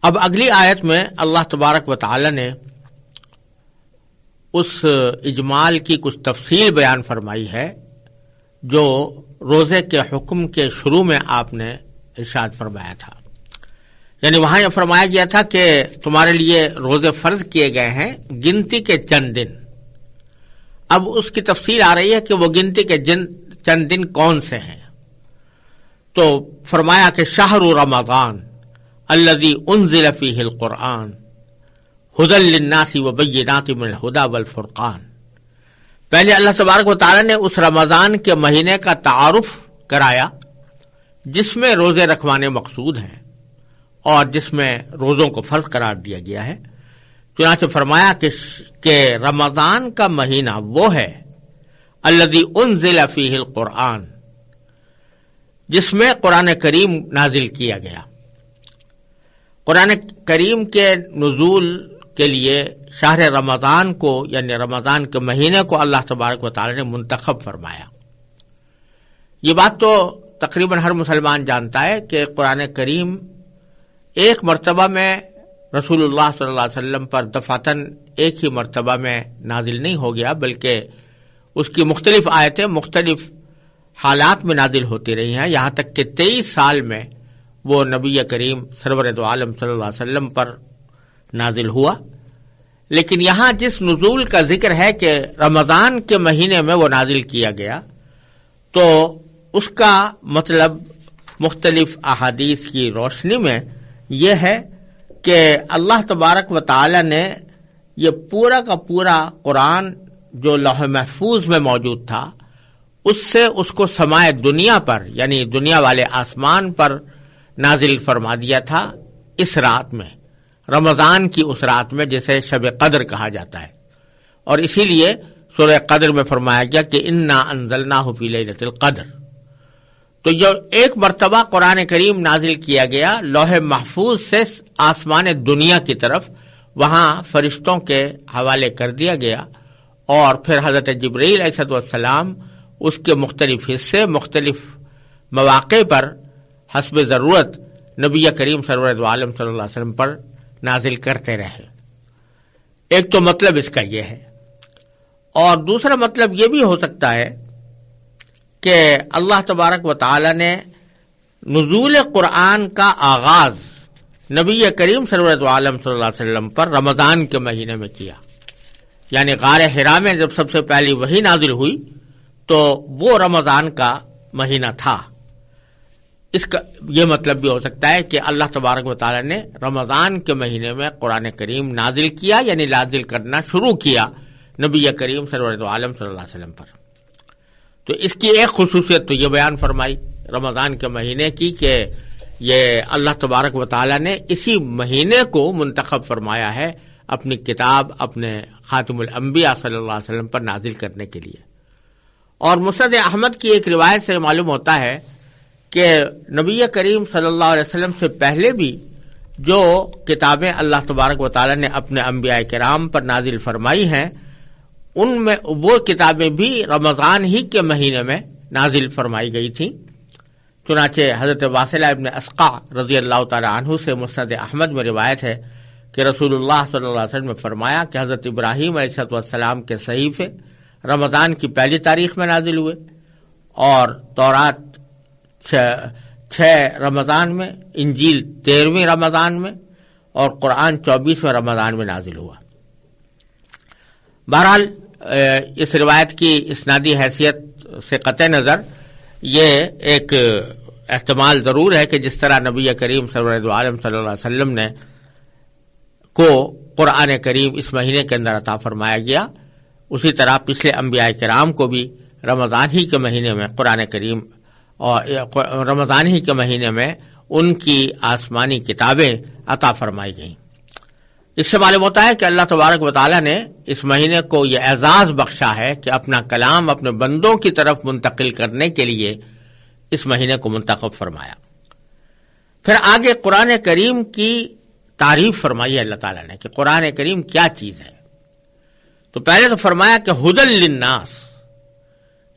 اب اگلی آیت میں اللہ تبارک و تعالی نے اس اجمال کی کچھ تفصیل بیان فرمائی ہے جو روزے کے حکم کے شروع میں آپ نے ارشاد فرمایا تھا. یعنی وہاں یہ فرمایا گیا تھا کہ تمہارے لیے روزے فرض کیے گئے ہیں گنتی کے چند دن. اب اس کی تفصیل آ رہی ہے کہ وہ گنتی کے چند دن کون سے ہیں. تو فرمایا کہ شہر رمضان الذی انزل فیہ القرآن ھدی للناس وبینات من الھدی والفرقان. پہلے اللہ تبارک و تعالی نے اس رمضان کے مہینے کا تعارف کرایا جس میں روزے رکھوانے مقصود ہیں اور جس میں روزوں کو فرض قرار دیا گیا ہے. چنانچہ فرمایا کہ رمضان کا مہینہ وہ ہے الذی انزل فیہ القرآن، جس میں قرآن کریم نازل کیا گیا. قرآن کریم کے نزول کے لیے شہر رمضان کو یعنی رمضان کے مہینے کو اللہ تبارک و تعالی نے منتخب فرمایا. یہ بات تو تقریباً ہر مسلمان جانتا ہے کہ قرآن کریم ایک مرتبہ میں رسول اللہ صلی اللہ علیہ وسلم پر دفعتاً ایک ہی مرتبہ میں نازل نہیں ہو گیا، بلکہ اس کی مختلف آیتیں مختلف حالات میں نازل ہوتی رہی ہیں، یہاں تک کہ 23 سال میں وہ نبی کریم سرور دو عالم صلی اللہ علیہ وسلم پر نازل ہوا. لیکن یہاں جس نزول کا ذکر ہے کہ رمضان کے مہینے میں وہ نازل کیا گیا، تو اس کا مطلب مختلف احادیث کی روشنی میں یہ ہے کہ اللہ تبارک و تعالی نے یہ پورا کا پورا قرآن جو لوح محفوظ میں موجود تھا اس سے اس کو سمائے دنیا پر یعنی دنیا والے آسمان پر نازل فرما دیا تھا اس رات میں، رمضان کی اس رات میں جسے شب قدر کہا جاتا ہے. اور اسی لیے سورہ قدر میں فرمایا گیا کہ انا انزلناہ فی لیلۃ القدر. تو جو ایک مرتبہ قرآن کریم نازل کیا گیا لوح محفوظ سے آسمان دنیا کی طرف، وہاں فرشتوں کے حوالے کر دیا گیا، اور پھر حضرت جبرائیل علیہ السلام اس کے مختلف حصے مختلف مواقع پر حسب ضرورت نبی کریم سرور دو عالم صلی اللہ علیہ وسلم پر نازل کرتے رہے. ایک تو مطلب اس کا یہ ہے، اور دوسرا مطلب یہ بھی ہو سکتا ہے کہ اللہ تبارک و تعالی نے نزول قرآن کا آغاز نبی کریم سرور دو عالم صلی اللہ علیہ وسلم پر رمضان کے مہینے میں کیا. یعنی غار حرا میں جب سب سے پہلی وحی نازل ہوئی تو وہ رمضان کا مہینہ تھا. اس کا یہ مطلب بھی ہو سکتا ہے کہ اللہ تبارک و تعالی نے رمضان کے مہینے میں قرآن کریم نازل کیا، یعنی نازل کرنا شروع کیا نبی کریم سرور دو عالم صلی اللہ علیہ وسلم پر. تو اس کی ایک خصوصیت تو یہ بیان فرمائی رمضان کے مہینے کی کہ یہ اللہ تبارک و تعالی نے اسی مہینے کو منتخب فرمایا ہے اپنی کتاب اپنے خاتم الانبیاء صلی اللہ علیہ وسلم پر نازل کرنے کے لیے. اور مسند احمد کی ایک روایت سے معلوم ہوتا ہے کہ نبی کریم صلی اللہ علیہ وسلم سے پہلے بھی جو کتابیں اللہ تبارک و تعالی نے اپنے انبیاء کرام پر نازل فرمائی ہیں ان میں وہ کتابیں بھی رمضان ہی کے مہینے میں نازل فرمائی گئی تھیں. چنانچہ حضرت واصلہ ابن اسقع رضی اللہ تعالی عنہ سے مسند احمد میں روایت ہے کہ رسول اللہ صلی اللہ علیہ وسلم نے فرمایا کہ حضرت ابراہیم علیہ السلام کے صحیفے رمضان کی پہلی تاریخ میں نازل ہوئے، اور تورات 6 رمضان میں، انجیل 13ویں رمضان میں، اور قرآن 24ویں رمضان میں نازل ہوا. بہرحال اس روایت کی اسنادی حیثیت سے قطع نظر یہ ایک احتمال ضرور ہے کہ جس طرح نبی کریم سرور دو عالم صلی اللہ علیہ وسلم نے کو قرآن کریم اس مہینے کے اندر عطا فرمایا گیا، اسی طرح پچھلے انبیاء کرام کو بھی رمضان ہی کے مہینے میں قرآن کریم اور رمضان ہی کے مہینے میں ان کی آسمانی کتابیں عطا فرمائی گئیں. اس سے معلوم ہوتا ہے کہ اللہ تبارک و تعالی نے اس مہینے کو یہ اعزاز بخشا ہے کہ اپنا کلام اپنے بندوں کی طرف منتقل کرنے کے لیے اس مہینے کو منتخب فرمایا. پھر آگے قرآن کریم کی تعریف فرمائی ہے اللہ تعالی نے کہ قرآن کریم کیا چیز ہے. تو پہلے تو فرمایا کہ ھدی للناس،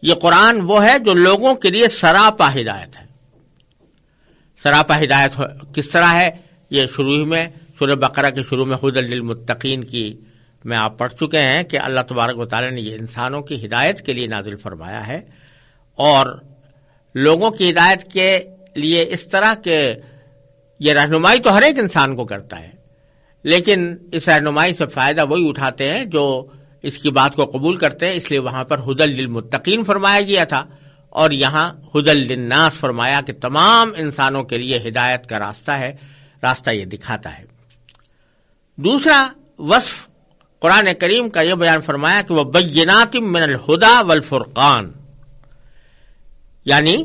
یہ قرآن وہ ہے جو لوگوں کے لیے سراپا ہدایت ہے. سراپا ہدایت کس طرح ہے؟ یہ شروع میں سورہ بقرہ کے شروع میں ہدی للمتقین کی میں آپ پڑھ چکے ہیں کہ اللہ تبارک و تعالی نے یہ انسانوں کی ہدایت کے لیے نازل فرمایا ہے، اور لوگوں کی ہدایت کے لیے اس طرح کہ یہ رہنمائی تو ہر ایک انسان کو کرتا ہے، لیکن اس رہنمائی سے فائدہ وہی اٹھاتے ہیں جو اس کی بات کو قبول کرتے ہیں، اس لیے وہاں پر ہدی للمتقین فرمایا گیا تھا، اور یہاں ہدی للناس فرمایا کہ تمام انسانوں کے لیے ہدایت کا راستہ ہے، راستہ یہ دکھاتا ہے۔ دوسرا وصف قرآن کریم کا یہ بیان فرمایا کہ وہ بینات من الہدی والفرقان، یعنی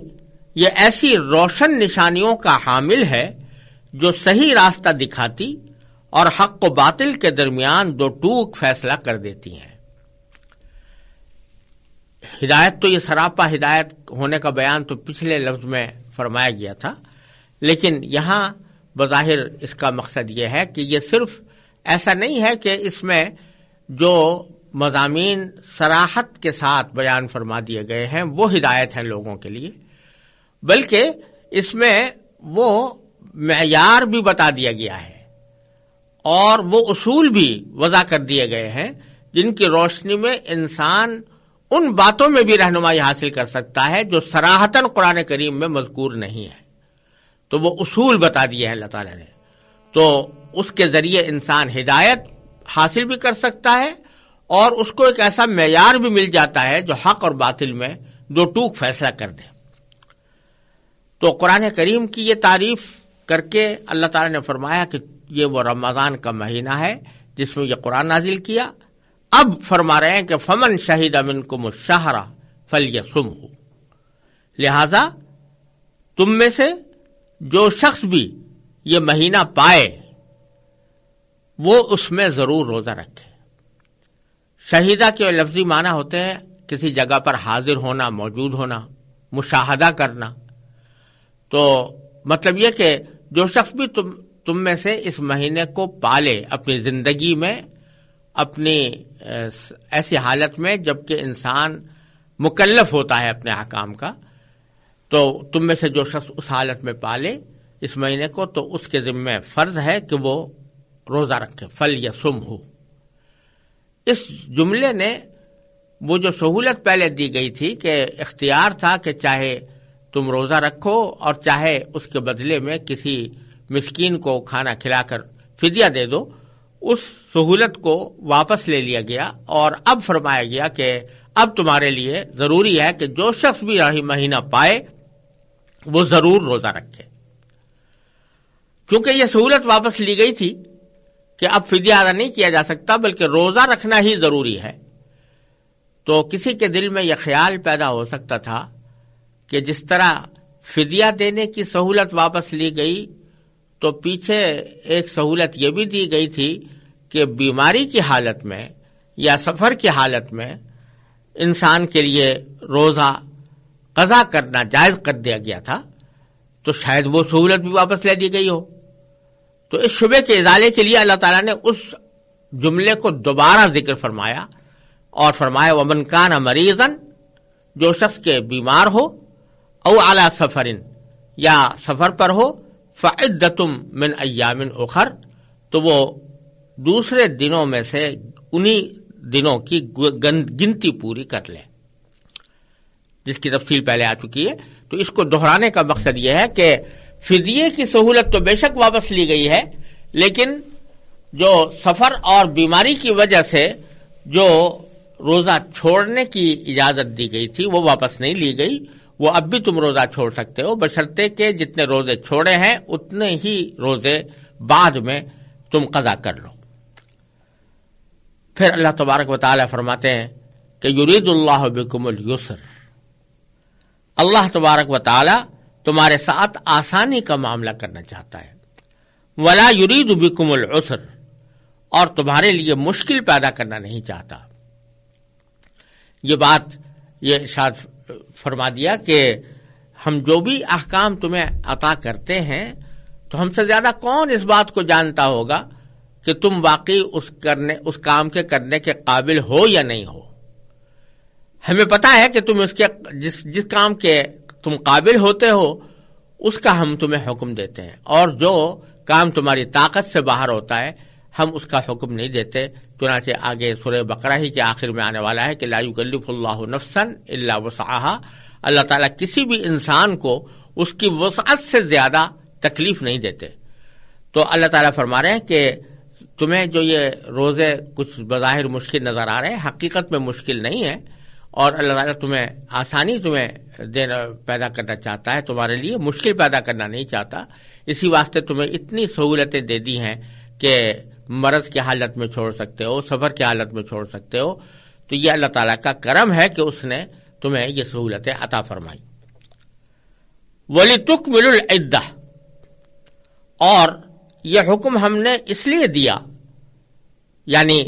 یہ ایسی روشن نشانیوں کا حامل ہے جو صحیح راستہ دکھاتی اور حق و باطل کے درمیان دو ٹوک فیصلہ کر دیتی ہیں۔ ہدایت تو یہ سراپا ہدایت ہونے کا بیان تو پچھلے لفظ میں فرمایا گیا تھا، لیکن یہاں بظاہر اس کا مقصد یہ ہے کہ یہ صرف ایسا نہیں ہے کہ اس میں جو مضامین صراحت کے ساتھ بیان فرما دیے گئے ہیں وہ ہدایت ہیں لوگوں کے لیے، بلکہ اس میں وہ معیار بھی بتا دیا گیا ہے اور وہ اصول بھی وضع کر دیے گئے ہیں جن کی روشنی میں انسان ان باتوں میں بھی رہنمائی حاصل کر سکتا ہے جو صراحتاً قرآن کریم میں مذکور نہیں ہے، تو وہ اصول بتا دیے ہیں اللہ تعالیٰ نے، تو اس کے ذریعے انسان ہدایت حاصل بھی کر سکتا ہے اور اس کو ایک ایسا معیار بھی مل جاتا ہے جو حق اور باطل میں دو ٹوک فیصلہ کر دے۔ تو قرآن کریم کی یہ تعریف کر کے اللہ تعالیٰ نے فرمایا کہ یہ وہ رمضان کا مہینہ ہے جس میں یہ قرآن نازل کیا۔ اب فرما رہے ہیں کہ فمن شہد منکم الشہر فلیصمہ، لہذا تم میں سے جو شخص بھی یہ مہینہ پائے وہ اس میں ضرور روزہ رکھے۔ شہیدہ کے لفظی معنی ہوتے ہیں کسی جگہ پر حاضر ہونا، موجود ہونا، مشاہدہ کرنا، تو مطلب یہ کہ جو شخص بھی تم میں سے اس مہینے کو پالے اپنی زندگی میں، اپنی ایسی حالت میں جبکہ انسان مکلف ہوتا ہے اپنے احکام کا، تو تم میں سے جو شخص اس حالت میں پالے اس مہینے کو تو اس کے ذمہ فرض ہے کہ وہ روزہ رکھے، فلیصمہ۔ اس جملے نے وہ جو سہولت پہلے دی گئی تھی کہ اختیار تھا کہ چاہے تم روزہ رکھو اور چاہے اس کے بدلے میں کسی مسکین کو کھانا کھلا کر فدیہ دے دو، اس سہولت کو واپس لے لیا گیا اور اب فرمایا گیا کہ اب تمہارے لیے ضروری ہے کہ جو شخص بھی مہینہ پائے وہ ضرور روزہ رکھے۔ چونکہ یہ سہولت واپس لی گئی تھی کہ اب فدیہ ادا نہیں کیا جا سکتا بلکہ روزہ رکھنا ہی ضروری ہے، تو کسی کے دل میں یہ خیال پیدا ہو سکتا تھا کہ جس طرح فدیہ دینے کی سہولت واپس لی گئی تو پیچھے ایک سہولت یہ بھی دی گئی تھی کہ بیماری کی حالت میں یا سفر کی حالت میں انسان کے لیے روزہ قضا کرنا جائز کر دیا گیا تھا، تو شاید وہ سہولت بھی واپس لے دی گئی ہو۔ تو اس شبے کے ازالے کے لیے اللہ تعالیٰ نے اس جملے کو دوبارہ ذکر فرمایا اور فرمایا ومن کان مریضا، جو شخص کے بیمار ہو، او علی سفر، یا سفر پر ہو، فعدۃ من ایام اخر، تو وہ دوسرے دنوں میں سے انہی دنوں کی گنتی پوری کر لے، جس کی تفصیل پہلے آ چکی ہے۔ تو اس کو دہرانے کا مقصد یہ ہے کہ فدیے کی سہولت تو بے شک واپس لی گئی ہے، لیکن جو سفر اور بیماری کی وجہ سے جو روزہ چھوڑنے کی اجازت دی گئی تھی وہ واپس نہیں لی گئی، وہ اب بھی تم روزہ چھوڑ سکتے ہو، بشرطے کہ جتنے روزے چھوڑے ہیں اتنے ہی روزے بعد میں تم قضا کر لو۔ پھر اللہ تبارک و تعالی فرماتے ہیں کہ یرید اللہ بکم اليسر، اللہ تبارک و تعالی تمہارے ساتھ آسانی کا معاملہ کرنا چاہتا ہے، ولا یرید بکم العسر، اور تمہارے لیے مشکل پیدا کرنا نہیں چاہتا۔ یہ بات یہ ارشاد فرما دیا کہ ہم جو بھی احکام تمہیں عطا کرتے ہیں تو ہم سے زیادہ کون اس بات کو جانتا ہوگا کہ تم واقعی اس کام کے کرنے کے قابل ہو یا نہیں ہو۔ ہمیں پتا ہے کہ تم اس کے جس کام کے تم قابل ہوتے ہو اس کا ہم تمہیں حکم دیتے ہیں، اور جو کام تمہاری طاقت سے باہر ہوتا ہے ہم اس کا حکم نہیں دیتے. چنانچہ آگے سورہ بقرہ ہی کے آخر میں آنے والا ہے کہ لا یکلف اللہ نفسا الا وسعها. اللہ تعالیٰ کسی بھی انسان کو اس کی وسعت سے زیادہ تکلیف نہیں دیتے. تو اللہ تعالیٰ فرما رہے ہیں کہ تمہیں جو یہ روزے کچھ بظاہر مشکل نظر آ رہے ہیں حقیقت میں مشکل نہیں ہے, اور اللہ تعالیٰ تمہیں آسانی دینا پیدا کرنا چاہتا ہے, تمہارے لیے مشکل پیدا کرنا نہیں چاہتا. اسی واسطے تمہیں اتنی سہولتیں دے دی ہیں کہ مرض کی حالت میں چھوڑ سکتے ہو, سفر کی حالت میں چھوڑ سکتے ہو. تو یہ اللہ تعالیٰ کا کرم ہے کہ اس نے تمہیں یہ سہولتیں عطا فرمائی. وَلِتُكْمِلُوا الْعِدَّةَ, اور یہ حکم ہم نے اس لیے دیا, یعنی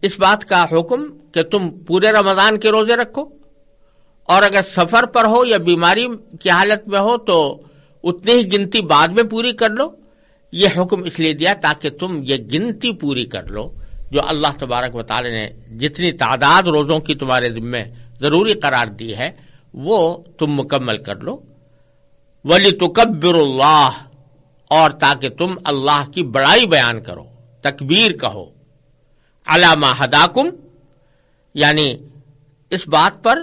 اس بات کا حکم کہ تم پورے رمضان کے روزے رکھو, اور اگر سفر پر ہو یا بیماری کی حالت میں ہو تو اتنی ہی گنتی بعد میں پوری کر لو. یہ حکم اس لیے دیا تاکہ تم یہ گنتی پوری کر لو جو اللہ تبارک و تعالی نے جتنی تعداد روزوں کی تمہارے ذمے ضروری قرار دی ہے وہ تم مکمل کر لو. وَلِتُكَبِّرُوا اللَّهَ, اور تاکہ تم اللہ کی بڑائی بیان کرو, تکبیر کہو. عَلَى مَا هَدَاكُمْ, یعنی اس بات پر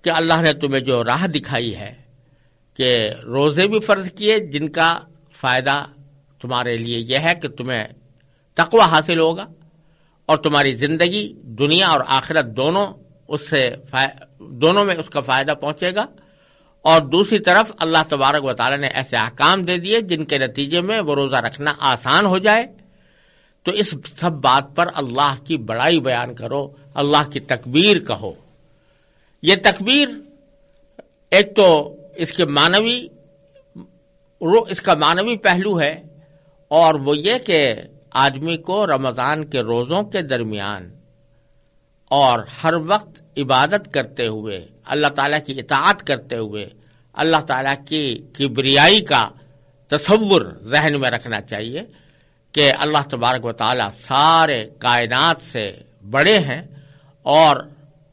کہ اللہ نے تمہیں جو راہ دکھائی ہے کہ روزے بھی فرض کیے جن کا فائدہ تمہارے لیے یہ ہے کہ تمہیں تقوی حاصل ہوگا اور تمہاری زندگی دنیا اور آخرت دونوں میں اس کا فائدہ پہنچے گا. اور دوسری طرف اللہ تبارک و تعالی نے ایسے احکام دے دیے جن کے نتیجے میں وہ روزہ رکھنا آسان ہو جائے. تو اس سب بات پر اللہ کی بڑائی بیان کرو, اللہ کی تکبیر کہو. یہ تکبیر ایک تو اس کا معنوی پہلو ہے, اور وہ یہ کہ آدمی کو رمضان کے روزوں کے درمیان اور ہر وقت عبادت کرتے ہوئے, اللہ تعالیٰ کی اطاعت کرتے ہوئے, اللہ تعالیٰ کی کبریائی کا تصور ذہن میں رکھنا چاہیے کہ اللہ تبارک و تعالیٰ سارے کائنات سے بڑے ہیں, اور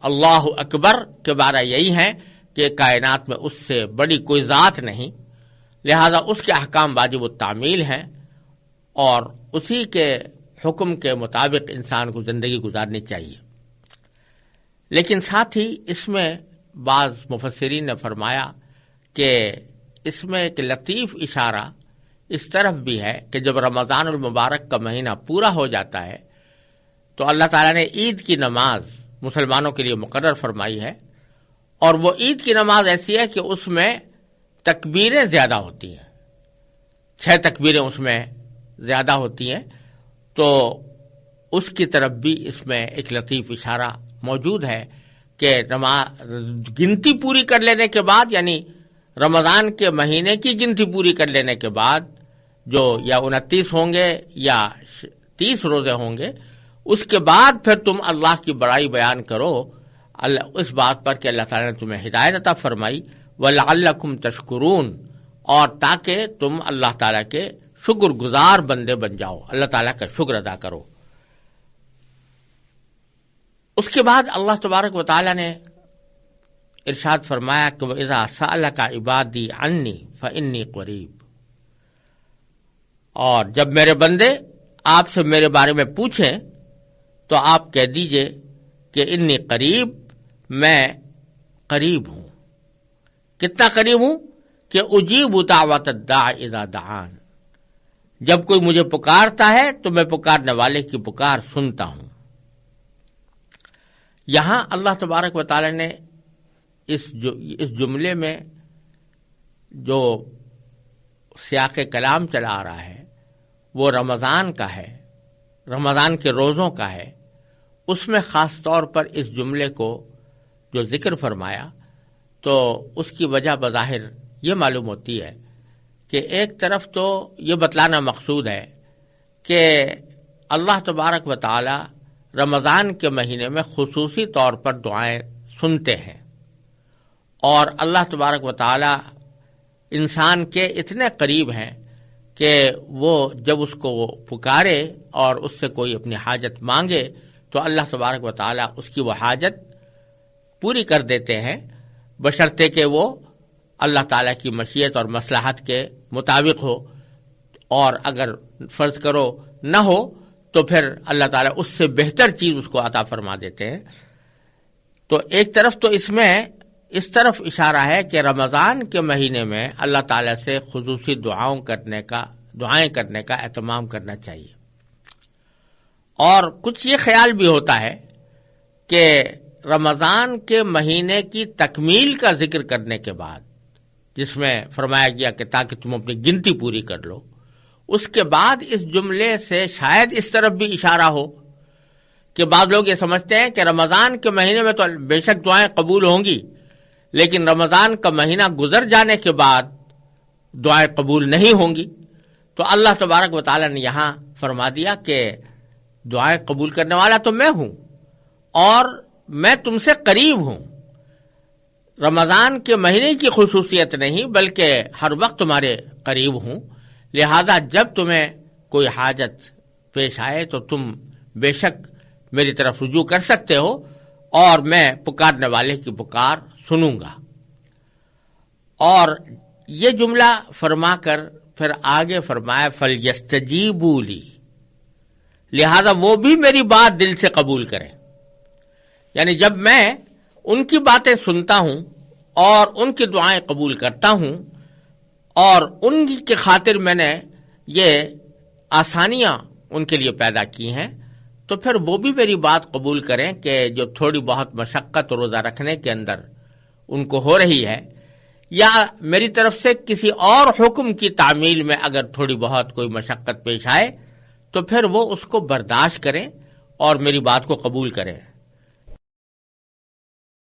اللہ اکبر کے بارے یہی ہے کہ کائنات میں اس سے بڑی کوئی ذات نہیں, لہذا اس کے احکام واجب التعمیل ہیں, اور اسی کے حکم کے مطابق انسان کو زندگی گزارنی چاہیے. لیکن ساتھ ہی اس میں بعض مفسرین نے فرمایا کہ اس میں ایک لطیف اشارہ اس طرف بھی ہے کہ جب رمضان المبارک کا مہینہ پورا ہو جاتا ہے تو اللہ تعالیٰ نے عید کی نماز مسلمانوں کے لیے مقرر فرمائی ہے, اور وہ عید کی نماز ایسی ہے کہ اس میں تکبیریں زیادہ ہوتی ہیں, 6 تکبیریں اس میں زیادہ ہوتی ہیں. تو اس کی طرف بھی اس میں ایک لطیف اشارہ موجود ہے کہ گنتی پوری کر لینے کے بعد, یعنی رمضان کے مہینے کی گنتی پوری کر لینے کے بعد جو یا 29 ہوں گے یا 30 روزے ہوں گے, اس کے بعد پھر تم اللہ کی بڑائی بیان کرو اس بات پر کہ اللہ تعالیٰ نے تمہیں ہدایت عطا فرمائی. وَلَعَلَّكُمْ تَشْكُرُونَ, اور تاکہ تم اللہ تعالیٰ کے شکر گزار بندے بن جاؤ, اللہ تعالیٰ کا شکر ادا کرو. اس کے بعد اللہ تبارک و تعالیٰ نے ارشاد فرمایا کہ وَإِذَا سَأَلَكَ عِبَادِي عَنِّي فَإِنِّي قَرِيبٌ, اور جب میرے بندے آپ سے میرے بارے میں پوچھیں تو آپ کہہ دیجئے کہ انی قریب, میں قریب ہوں. کتنا قریب ہوں کہ اجیب دعوت الداع اذا دعان, جب کوئی مجھے پکارتا ہے تو میں پکارنے والے کی پکار سنتا ہوں. یہاں اللہ تبارک و تعالی نے اس جملے میں جو سیاق کلام چلا آ رہا ہے وہ رمضان کا ہے, رمضان کے روزوں کا ہے. اس میں خاص طور پر اس جملے کو جو ذکر فرمایا تو اس کی وجہ بظاہر یہ معلوم ہوتی ہے کہ ایک طرف تو یہ بتلانا مقصود ہے کہ اللہ تبارک و تعالی رمضان کے مہینے میں خصوصی طور پر دعائیں سنتے ہیں, اور اللہ تبارک و تعالی انسان کے اتنے قریب ہیں کہ وہ جب اس کو پکارے اور اس سے کوئی اپنی حاجت مانگے تو اللہ تبارک و تعالی اس کی وہ حاجت پوری کر دیتے ہیں, بشرطے کہ وہ اللہ تعالیٰ کی مشیت اور مصلحت کے مطابق ہو. اور اگر فرض کرو نہ ہو تو پھر اللہ تعالیٰ اس سے بہتر چیز اس کو عطا فرما دیتے ہیں۔ تو ایک طرف تو اس میں اس طرف اشارہ ہے کہ رمضان کے مہینے میں اللہ تعالیٰ سے خصوصی دعائیں کرنے کا اہتمام کرنا چاہیے، اور کچھ یہ خیال بھی ہوتا ہے کہ رمضان کے مہینے کی تکمیل کا ذکر کرنے کے بعد، جس میں فرمایا گیا کہ تاکہ تم اپنی گنتی پوری کر لو، اس کے بعد اس جملے سے شاید اس طرف بھی اشارہ ہو کہ بعض لوگ یہ سمجھتے ہیں کہ رمضان کے مہینے میں تو بے شک دعائیں قبول ہوں گی، لیکن رمضان کا مہینہ گزر جانے کے بعد دعائیں قبول نہیں ہوں گی۔ تو اللہ تبارک و تعالیٰ نے یہاں فرما دیا کہ دعائیں قبول کرنے والا تو میں ہوں، اور میں تم سے قریب ہوں۔ رمضان کے مہینے کی خصوصیت نہیں بلکہ ہر وقت تمہارے قریب ہوں، لہذا جب تمہیں کوئی حاجت پیش آئے تو تم بے شک میری طرف رجوع کر سکتے ہو، اور میں پکارنے والے کی پکار سنوں گا۔ اور یہ جملہ فرما کر پھر آگے فرمایا فَلْيَسْتَجِيبُوا لِي، لہذا وہ بھی میری بات دل سے قبول کریں۔ یعنی جب میں ان کی باتیں سنتا ہوں اور ان کی دعائیں قبول کرتا ہوں، اور ان کی خاطر میں نے یہ آسانیاں ان کے لیے پیدا کی ہیں، تو پھر وہ بھی میری بات قبول کریں کہ جو تھوڑی بہت مشقت روزہ رکھنے کے اندر ان کو ہو رہی ہے، یا میری طرف سے کسی اور حکم کی تعمیل میں اگر تھوڑی بہت کوئی مشقت پیش آئے تو پھر وہ اس کو برداشت کریں اور میری بات کو قبول کریں۔